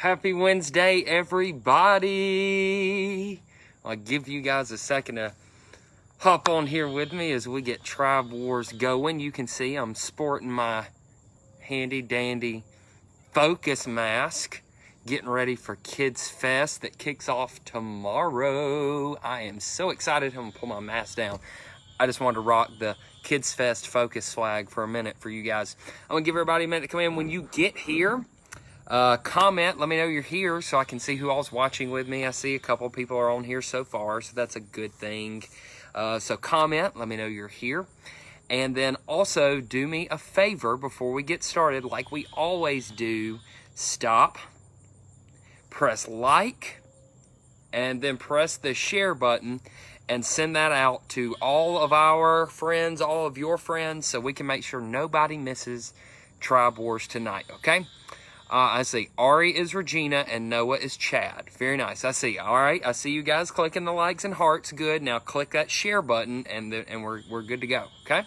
Happy Wednesday, everybody. I'll give you guys a second to hop on here with me as we get Tribe Wars going. You can see I'm sporting my handy dandy focus mask, getting ready for Kidz Fest that kicks off tomorrow. I am so excited. I'm gonna pull my mask down. I just wanted to rock the Kidz Fest focus flag for a minute for you guys. I'm gonna give everybody a minute to come in. When you get here, comment, let me know you're here so I can see who all's watching with me. I see a couple people are on here so far, so that's a good thing. So comment, let me know you're here. And then also do me a favor before we get started, like we always do. Stop, press like, and then press the share button and send that out to all of our friends, all of your friends, so we can make sure nobody misses Tribe Wars tonight, okay? I see Ari is Regina and Noah is Chad. Very nice. I see. All right. I see you guys clicking the likes and hearts. Good. Now click that share button and we're good to go. Okay.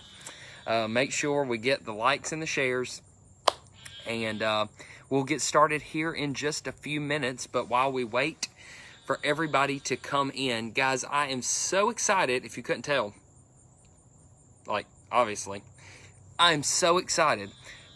Make sure we get the likes and the shares, and we'll get started here in just a few minutes. But while we wait for everybody to come in, guys, I am so excited. If you couldn't tell, like obviously, I am so excited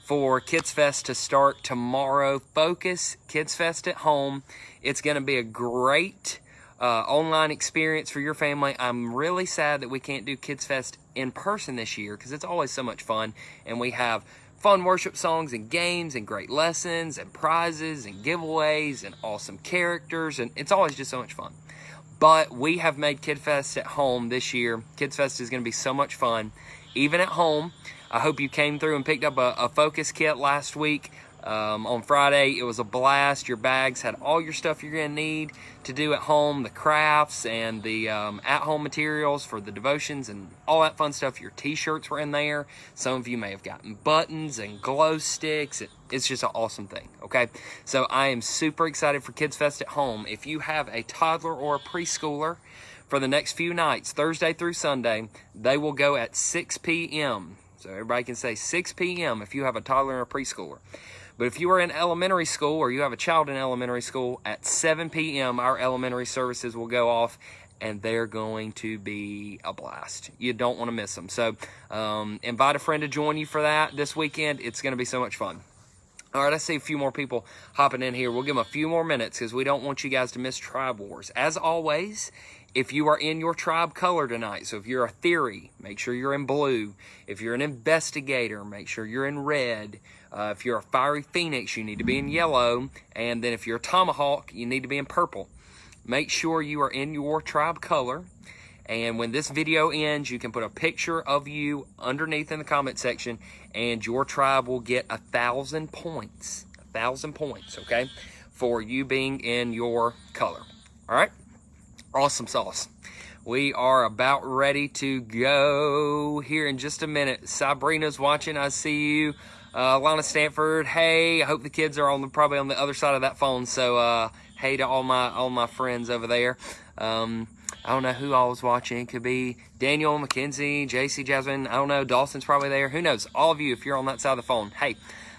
for Kidz Fest to start tomorrow. Focus Kidz Fest at home. It's going to be a great online experience for your family. I'm really sad that we can't do Kidz Fest in person this year because it's always so much fun, and we have fun worship songs and games and great lessons and prizes and giveaways and awesome characters, and it's always just so much fun. But we have made Kidz Fest at home this year. Kidz Fest is going to be so much fun, even at home. I hope you came through and picked up a focus kit last week. On Friday, it was a blast. Your bags had all your stuff you're going to need to do at home, the crafts and the at-home materials for the devotions and all that fun stuff. Your t-shirts were in there. Some of you may have gotten buttons and glow sticks. It's just an awesome thing, okay? So I am super excited for Kidz Fest at home. If you have a toddler or a preschooler, for the next few nights, Thursday through Sunday, they will go at 6 p.m., so everybody can say 6 p.m. if you have a toddler or a preschooler. But if you are in elementary school or you have a child in elementary school, at 7 p.m. our elementary services will go off, and they're going to be a blast. You don't want to miss them. So invite a friend to join you for that this weekend. It's going to be so much fun. All right, I see a few more people hopping in here. We'll give them a few more minutes because we don't want you guys to miss Tribe Wars. As always, if you are in your tribe color tonight, so if you're a theory, make sure you're in blue. If you're an investigator, make sure you're in red. If you're a fiery phoenix, you need to be in yellow. And then if you're a tomahawk, you need to be in purple. Make sure you are in your tribe color. And when this video ends, you can put a picture of you underneath in the comment section, and your tribe will get 1,000 points. 1,000 points, okay, for you being in your color. All right? Awesome sauce. We are about ready to go here in just a minute. Sabrina's watching. I see you. Lana Stanford. Hey, I hope the kids are probably on the other side of that phone. So hey to all my friends over there. I don't know who all was watching. It could be Daniel, Mackenzie, JC, Jasmine. I don't know. Dawson's probably there. Who knows? All of you, if you're on that side of the phone, hey.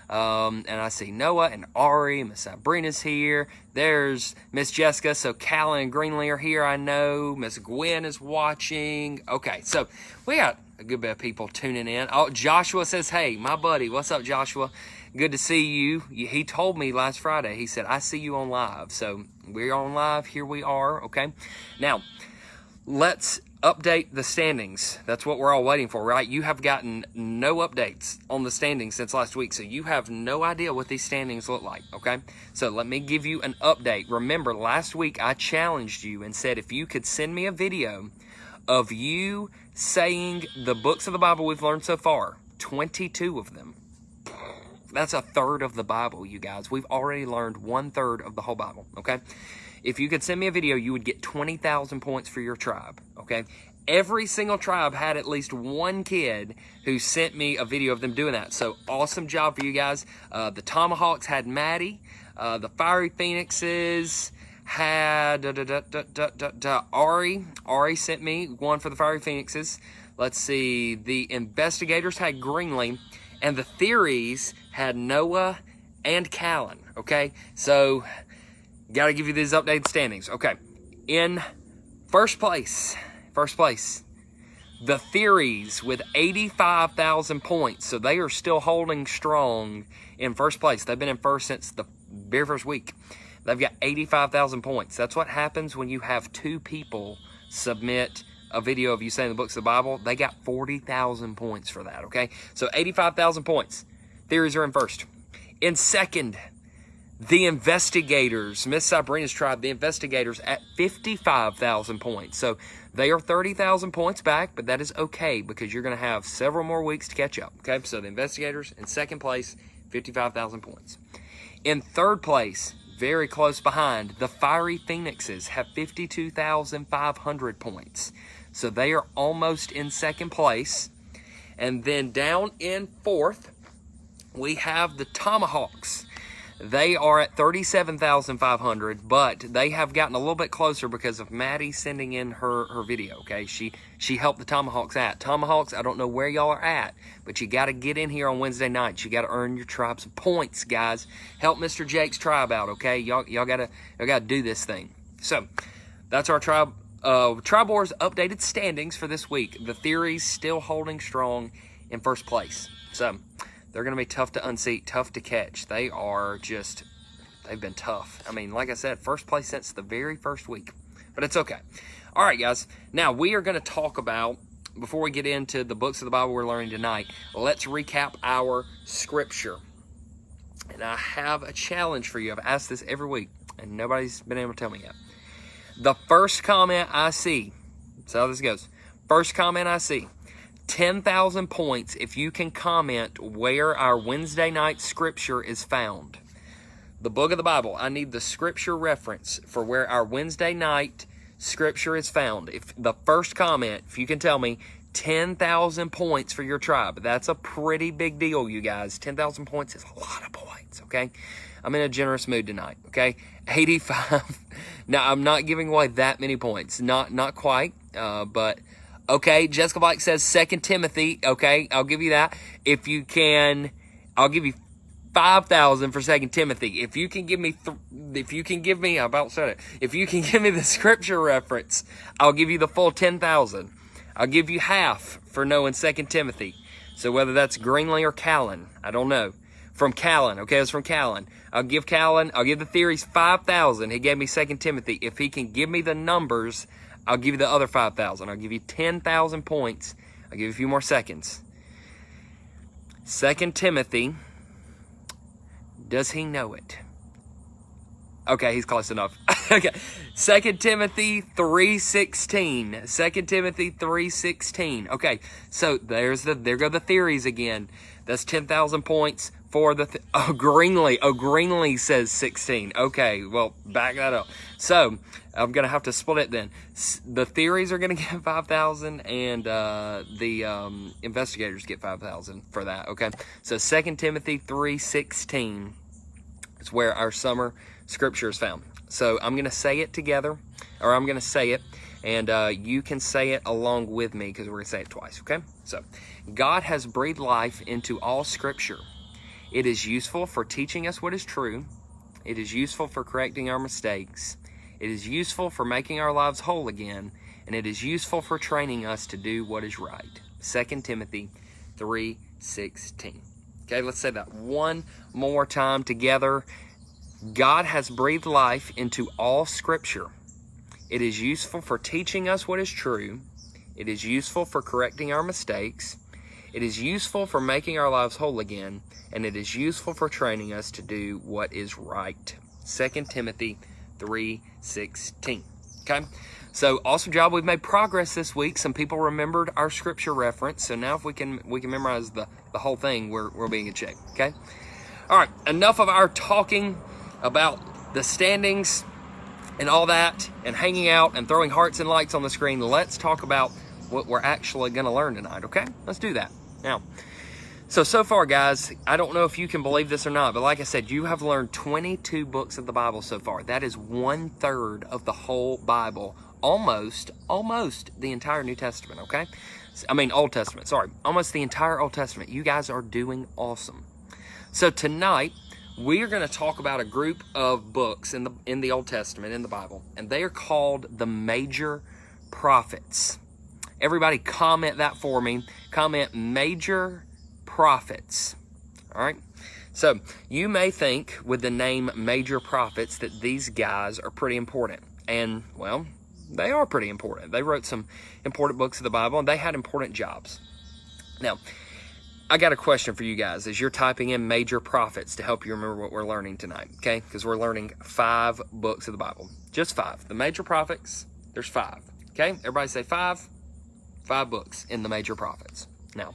And I see Noah and Ari, Miss Sabrina's here. There's Miss Jessica. So Callan and Greenlee are here, I know. Miss Gwen is watching. Okay, so we got a good bit of people tuning in. Oh, Joshua says, hey, my buddy. What's up, Joshua? Good to see you. He told me last Friday. He said, I see you on live. So we're on live. Here we are, okay? Now, let's update the standings. That's what we're all waiting for, right? You have gotten no updates on the standings since last week, so you have no idea what these standings look like, okay? So let me give you an update. Remember, last week I challenged you and said if you could send me a video of you saying the books of the Bible we've learned so far, 22 of them. That's a third of the Bible, you guys. We've already learned 1/3 of the whole Bible, okay? If you could send me a video, you would get 20,000 points for your tribe, okay? Every single tribe had at least one kid who sent me a video of them doing that. So awesome job for you guys. The Tomahawks had Maddie. The Fiery Phoenixes had Ari. Ari sent me one for the Fiery Phoenixes. Let's see. The Investigators had Greenlee. And the Theories had Noah and Callan, okay? So got to give you these updated standings. Okay, in first place, the Theories with 85,000 points. So they are still holding strong in first place. They've been in first since the very first week. They've got 85,000 points. That's what happens when you have two people submit a video of you saying the books of the Bible. They got 40,000 points for that, okay? So 85,000 points. Theories are in first. In second, the Investigators, Miss Sabrina's tribe, the Investigators at 55,000 points. So they are 30,000 points back, but that is okay because you're going to have several more weeks to catch up, okay? So the Investigators in second place, 55,000 points. In third place, very close behind, the Fiery Phoenixes have 52,500 points. So they are almost in second place. And then down in fourth, we have the Tomahawks. They are at 37,500, but they have gotten a little bit closer because of Maddie sending in her video, okay? She helped the Tomahawks out. Tomahawks, I don't know where y'all are at, but you got to get in here on Wednesday nights. You got to earn your tribe some points, guys. Help Mr. Jake's tribe out, okay? Y'all got to do this thing. So, that's our Tribe Wars updated standings for this week. The Theories still holding strong in first place. So, they're going to be tough to unseat, tough to catch. They've been tough. I mean, like I said, first place since the very first week. But it's okay. All right, guys. Now, we are going to talk about, before we get into the books of the Bible we're learning tonight, let's recap our scripture. And I have a challenge for you. I've asked this every week, and nobody's been able to tell me yet. The first comment I see, that's how this goes. First comment I see, 10,000 points if you can comment where our Wednesday night scripture is found. The book of the Bible, I need the scripture reference for where our Wednesday night scripture is found. If the first comment, if you can tell me 10,000 points for your tribe, that's a pretty big deal, you guys. 10,000 points is a lot of points, okay? I'm in a generous mood tonight, okay? 85. Now, I'm not giving away that many points. Not quite, but... Okay, Jessica Blake says 2 Timothy. Okay, I'll give you that. If you can, I'll give you 5,000 for 2 Timothy. If you can give me, I about said it. If you can give me the scripture reference, I'll give you the full 10,000. I'll give you half for knowing 2 Timothy. So whether that's Greenlee or Callan, I don't know. From Callan, okay, it's from Callan. I'll give the Theories 5,000. He gave me 2 Timothy. If he can give me the numbers, I'll give you the other 5,000. I'll give you 10,000 points. I'll give you a few more seconds. 2 Timothy. Does he know it? Okay, he's close enough. Okay. 2 Timothy 3:16. 2 Timothy 3:16. Okay, so there go the Theories again. That's 10,000 points for the... Greenlee says 16. Okay, well, back that up. So, I'm going to have to split it then. The Theories are going to get 5,000, and the Investigators get 5,000 for that, okay? So, 2 Timothy 3:16 is where our summer scripture is found. So, I'm going to say it together, or I'm going to say it, and you can say it along with me, because we're going to say it twice, okay? So, God has breathed life into all scripture. It is useful for teaching us what is true. It is useful for correcting our mistakes. It is useful for making our lives whole again. And it is useful for training us to do what is right. 2 Timothy 3:16. Okay, let's say that one more time together. God has breathed life into all scripture. It is useful for teaching us what is true. It is useful for correcting our mistakes. It is useful for making our lives whole again, and it is useful for training us to do what is right. 2 Timothy 3:16. Okay? So, awesome job. We've made progress this week. Some people remembered our scripture reference, so now if we can memorize the whole thing, we'll be in good shape. Okay? All right, enough of our talking about the standings and all that, and hanging out and throwing hearts and lights on the screen. Let's talk about what we're actually going to learn tonight, okay? Let's do that. Now, so far, guys, I don't know if you can believe this or not, but like I said, you have learned 22 books of the Bible so far. That is 1/3 of the whole Bible. Almost the entire New Testament, okay? I mean, Old Testament, sorry. Almost the entire Old Testament. You guys are doing awesome. So tonight, we are going to talk about a group of books in the Old Testament, in the Bible, and they are called the major prophets. Everybody comment that for me. Comment major prophets. All right? So you may think with the name major prophets that these guys are pretty important. And, well, they are pretty important. They wrote some important books of the Bible, and they had important jobs. Now, I got a question for you guys as you're typing in major prophets to help you remember what we're learning tonight, okay? Because we're learning 5 books of the Bible. Just 5. The major prophets, there's 5, okay? Everybody say 5. 5 books in the major prophets. Now,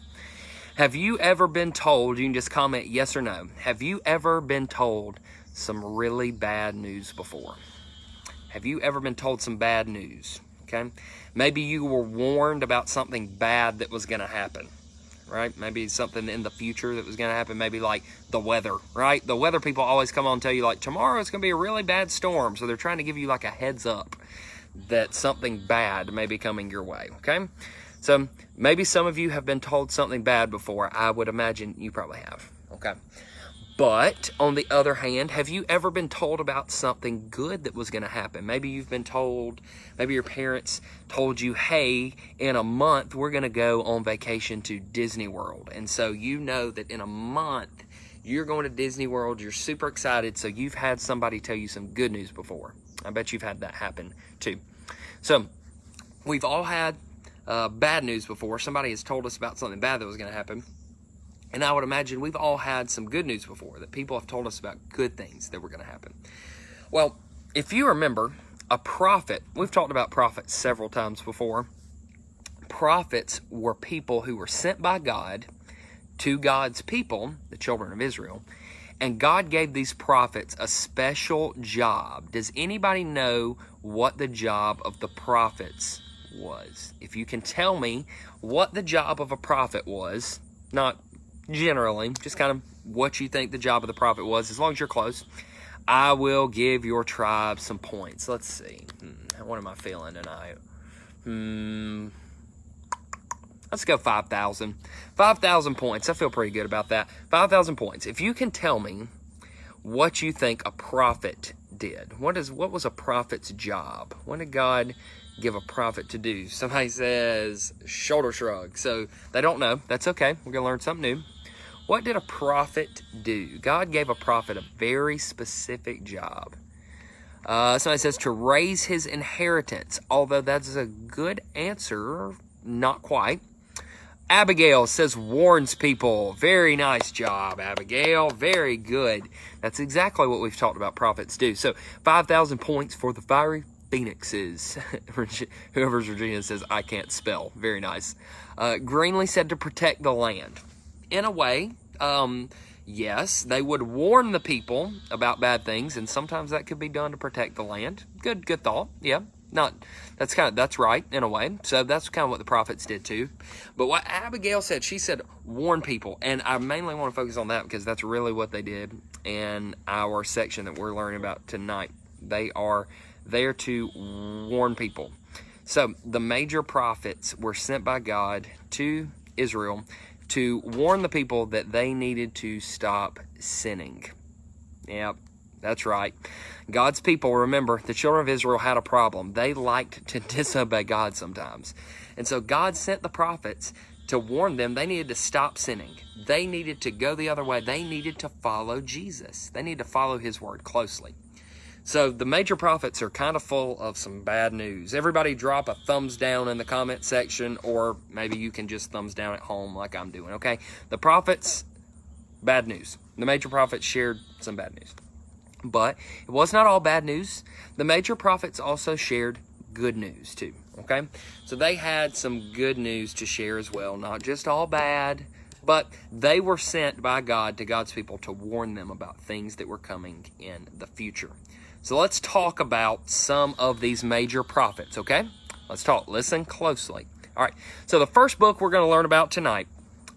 have you ever been told, you can just comment yes or no, have you ever been told some really bad news before? Have you ever been told some bad news, okay? Maybe you were warned about something bad that was going to happen. Right? Maybe something in the future that was going to happen. Maybe like the weather, right? The weather people always come on and tell you like tomorrow it's going to be a really bad storm. So they're trying to give you like a heads up that something bad may be coming your way, okay? So maybe some of you have been told something bad before. I would imagine you probably have, okay? But on the other hand, have you ever been told about something good that was going to happen? Maybe you've been told, maybe your parents told you, hey, in a month, we're going to go on vacation to Disney World. And so you know that in a month, you're going to Disney World. You're super excited. So you've had somebody tell you some good news before. I bet you've had that happen too. So we've all had bad news before. Somebody has told us about something bad that was going to happen. And I would imagine we've all had some good news before, that people have told us about good things that were going to happen. Well, if you remember, a prophet, we've talked about prophets several times before. Prophets were people who were sent by God to God's people, the children of Israel, and God gave these prophets a special job. Does anybody know what the job of the prophets was? If you can tell me what the job of a prophet was, not generally, just kind of what you think the job of the prophet was, as long as you're close, I will give your tribe some points. Let's see. What am I feeling tonight? Let's go 5,000. 5,000 points. I feel pretty good about that. 5,000 points. If you can tell me what you think a prophet did. What was a prophet's job? What did God give a prophet to do? Somebody says shoulder shrug. So they don't know. That's okay. We're going to learn something new. What did a prophet do? God gave a prophet a very specific job. Somebody says to raise his inheritance. Although that's a good answer, not quite. Abigail says warns people. Very nice job, Abigail. Very good. That's exactly what we've talked about prophets do. So 5,000 points for the fiery phoenixes. Whoever's Regina says, I can't spell. Very nice. Greenlee said to protect the land. In a way, yes, they would warn the people about bad things, and sometimes that could be done to protect the land. Good thought. Yeah. That's right in a way. So that's kind of what the prophets did too. But what Abigail said, she said, warn people. And I mainly want to focus on that because that's really what they did in our section that we're learning about tonight. They are there to warn people. So the major prophets were sent by God to Israel to warn the people that they needed to stop sinning. Yep, that's right. God's people, remember, the children of Israel had a problem. They liked to disobey God sometimes. And so God sent the prophets to warn them they needed to stop sinning. They needed to go the other way. They needed to follow Jesus. They needed to follow his word closely. So the major prophets are kind of full of some bad news. Everybody drop a thumbs down in the comment section, or maybe you can just thumbs down at home like I'm doing, okay? The prophets, bad news. The major prophets shared some bad news. But it was not all bad news. The major prophets also shared good news too, okay? So they had some good news to share as well, not just all bad, but they were sent by God to God's people to warn them about things that were coming in the future. So let's talk about some of these major prophets, okay? Let's talk. Listen closely. All right. So the first book we're going to learn about tonight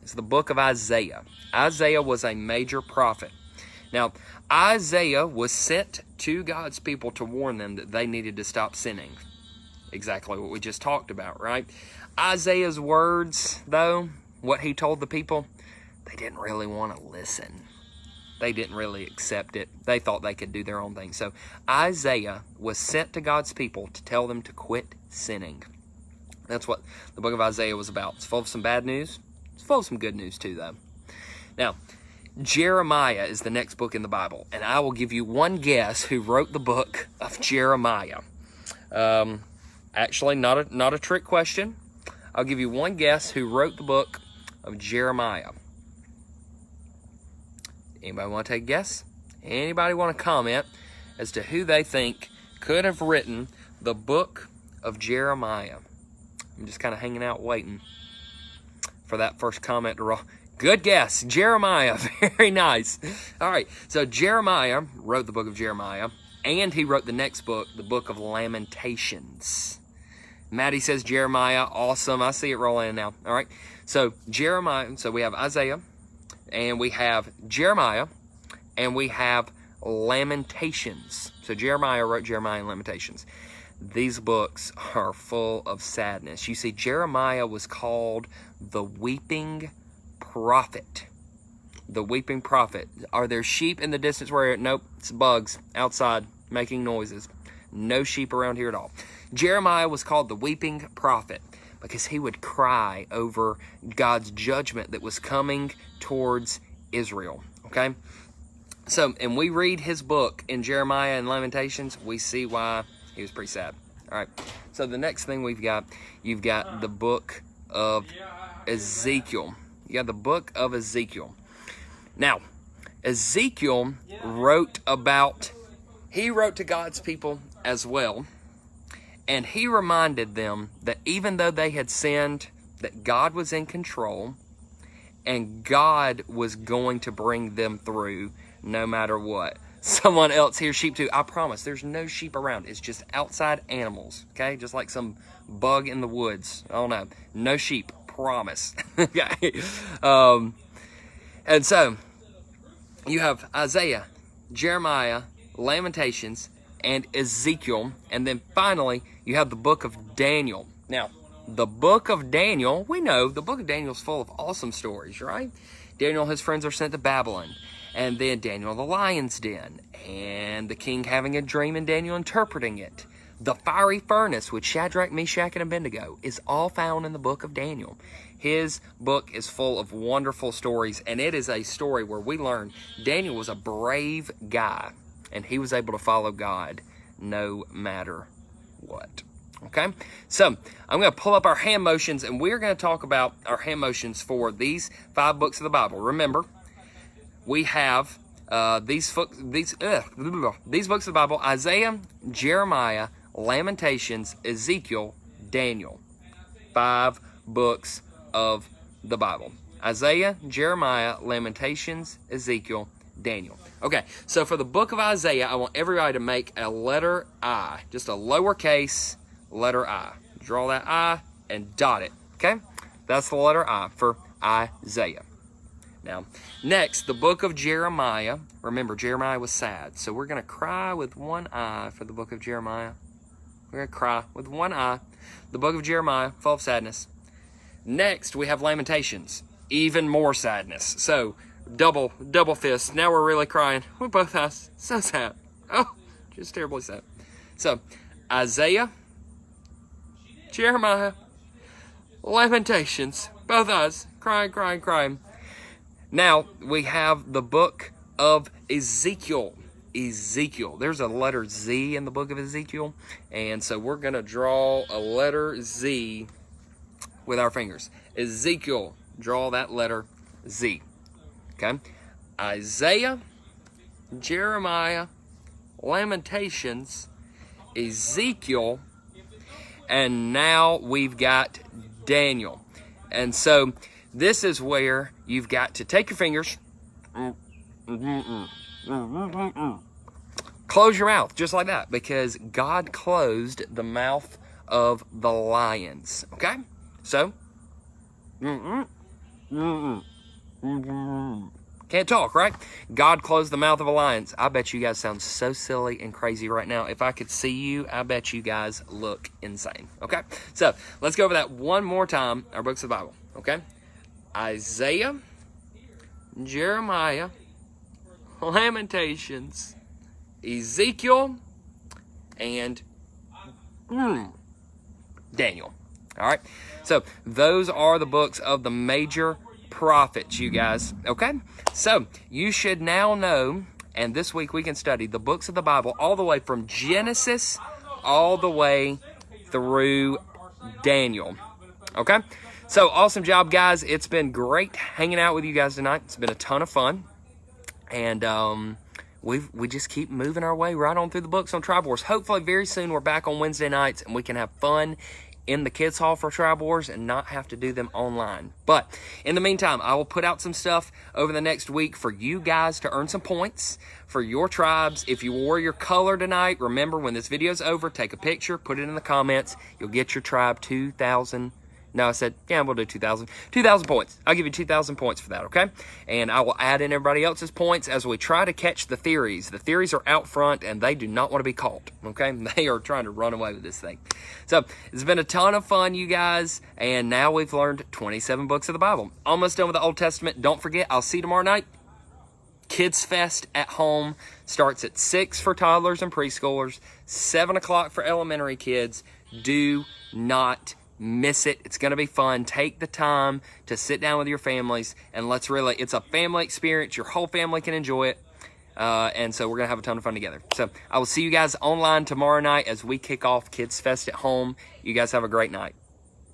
is the book of Isaiah. Isaiah was a major prophet. Now, Isaiah was sent to God's people to warn them that they needed to stop sinning. Exactly what we just talked about, right? Isaiah's words, though, what he told the people, they didn't really want to listen. they didn't really accept it. They thought they could do their own thing. So Isaiah was sent to God's people to tell them to quit sinning. That's what the book of Isaiah was about. It's full of some bad news. It's full of some good news too, though. Now, Jeremiah is the next book in the Bible, and I will give you one guess who wrote the book of Jeremiah. Actually, not a trick question. I'll give you one guess who wrote the book of Jeremiah. Anybody want to take a guess? Anybody want to comment as to who they think could have written the book of Jeremiah? I'm just kind of hanging out waiting for that first comment to roll. Good guess, Jeremiah. Very nice. All right, so Jeremiah wrote the book of Jeremiah, and he wrote the next book, the book of Lamentations. Maddie says Jeremiah. Awesome. I see it rolling in now. All right, so Jeremiah. So we have Isaiah, and we have Jeremiah, and we have Lamentations. So Jeremiah wrote Jeremiah and Lamentations. These books are full of sadness. You see, Jeremiah was called the weeping prophet. The weeping prophet. Are there sheep in the distance where? Nope, it's bugs outside making noises. No sheep around here at all. Jeremiah was called the weeping prophet because he would cry over God's judgment that was coming towards Israel. Okay? So, and we read his book in Jeremiah and Lamentations, we see why he was pretty sad. All right. So the next thing you've got the book of Ezekiel. You got the book of Ezekiel. Now, Ezekiel wrote to God's people as well. And he reminded them that even though they had sinned, that God was in control and God was going to bring them through no matter what. Someone else hears sheep too. I promise, there's no sheep around. It's just outside animals, okay? Just like some bug in the woods. Oh, no. No sheep. Promise. Okay. And so, you have Isaiah, Jeremiah, Lamentations, and Ezekiel. And then finally, you have the book of Daniel. Now, the book of Daniel, we know the book of Daniel is full of awesome stories, right? Daniel and his friends are sent to Babylon. And then Daniel in the lion's den. And the king having a dream and Daniel interpreting it. The fiery furnace with Shadrach, Meshach, and Abednego is all found in the book of Daniel. His book is full of wonderful stories. And it is a story where we learn Daniel was a brave guy. And he was able to follow God no matter what. Okay, so I'm going to pull up our hand motions, and we're going to talk about our hand motions for these 5 books of the Bible. Remember, we have these books of the Bible: Isaiah, Jeremiah, Lamentations, Ezekiel, Daniel. 5 books of the Bible: Isaiah, Jeremiah, Lamentations, Ezekiel, Daniel. Okay, so for the book of Isaiah, I want everybody to make a letter I, just a lowercase letter I. Draw that I and dot it, okay? That's the letter I for Isaiah. Now, next, the book of Jeremiah. Remember, Jeremiah was sad, so we're going to cry with one eye for the book of Jeremiah. We're going to cry with one eye. The book of Jeremiah, full of sadness. Next, we have Lamentations. Even more sadness. So, double fist. Now we're really crying with both eyes. So sad. Oh, just terribly sad. So, Isaiah, Jeremiah, Lamentations, both eyes, crying. Now, we have the book of Ezekiel. Ezekiel. There's a letter Z in the book of Ezekiel. And so we're going to draw a letter Z with our fingers. Ezekiel, draw that letter Z. Okay? Isaiah, Jeremiah, Lamentations, Ezekiel, and now we've got Daniel. And so this is where you've got to take your fingers, close your mouth just like that, because God closed the mouth of the lions. Okay? So, can't talk, right? God closed the mouth of a lion. I bet you guys sound so silly and crazy right now. If I could see you, I bet you guys look insane. Okay? So, let's go over that one more time, our books of the Bible. Okay? Isaiah, Jeremiah, Lamentations, Ezekiel, and Daniel. All right, so those are the books of the major prophets, you guys. Okay, so you should now know, and this week we can study the books of the Bible all the way from Genesis all the way through Daniel. Okay, so awesome job, guys. It's been great hanging out with you guys tonight. It's been a ton of fun, and we just keep moving our way right on through the books on Tribe Wars. Hopefully very soon we're back on Wednesday nights and we can have fun in the Kids Hall for Tribe Wars and not have to do them online. But in the meantime, I will put out some stuff over the next week for you guys to earn some points for your tribes. If you wore your color tonight, remember when this video is over, take a picture, put it in the comments. You'll get your tribe 2,000. No, I said, yeah, we'll do 2,000. 2,000 points. I'll give you 2,000 points for that, okay? And I will add in everybody else's points as we try to catch the theories. The theories are out front, and they do not want to be caught, okay? They are trying to run away with this thing. So it's been a ton of fun, you guys, and now we've learned 27 books of the Bible. Almost done with the Old Testament. Don't forget, I'll see you tomorrow night. Kids Fest at home starts at 6 for toddlers and preschoolers, 7 o'clock for elementary kids. Do not miss it. It's going to be fun. Take the time to sit down with your families and it's a family experience. Your whole family can enjoy it. And so we're going to have a ton of fun together. So I will see you guys online tomorrow night as we kick off Kids Fest at home. You guys have a great night.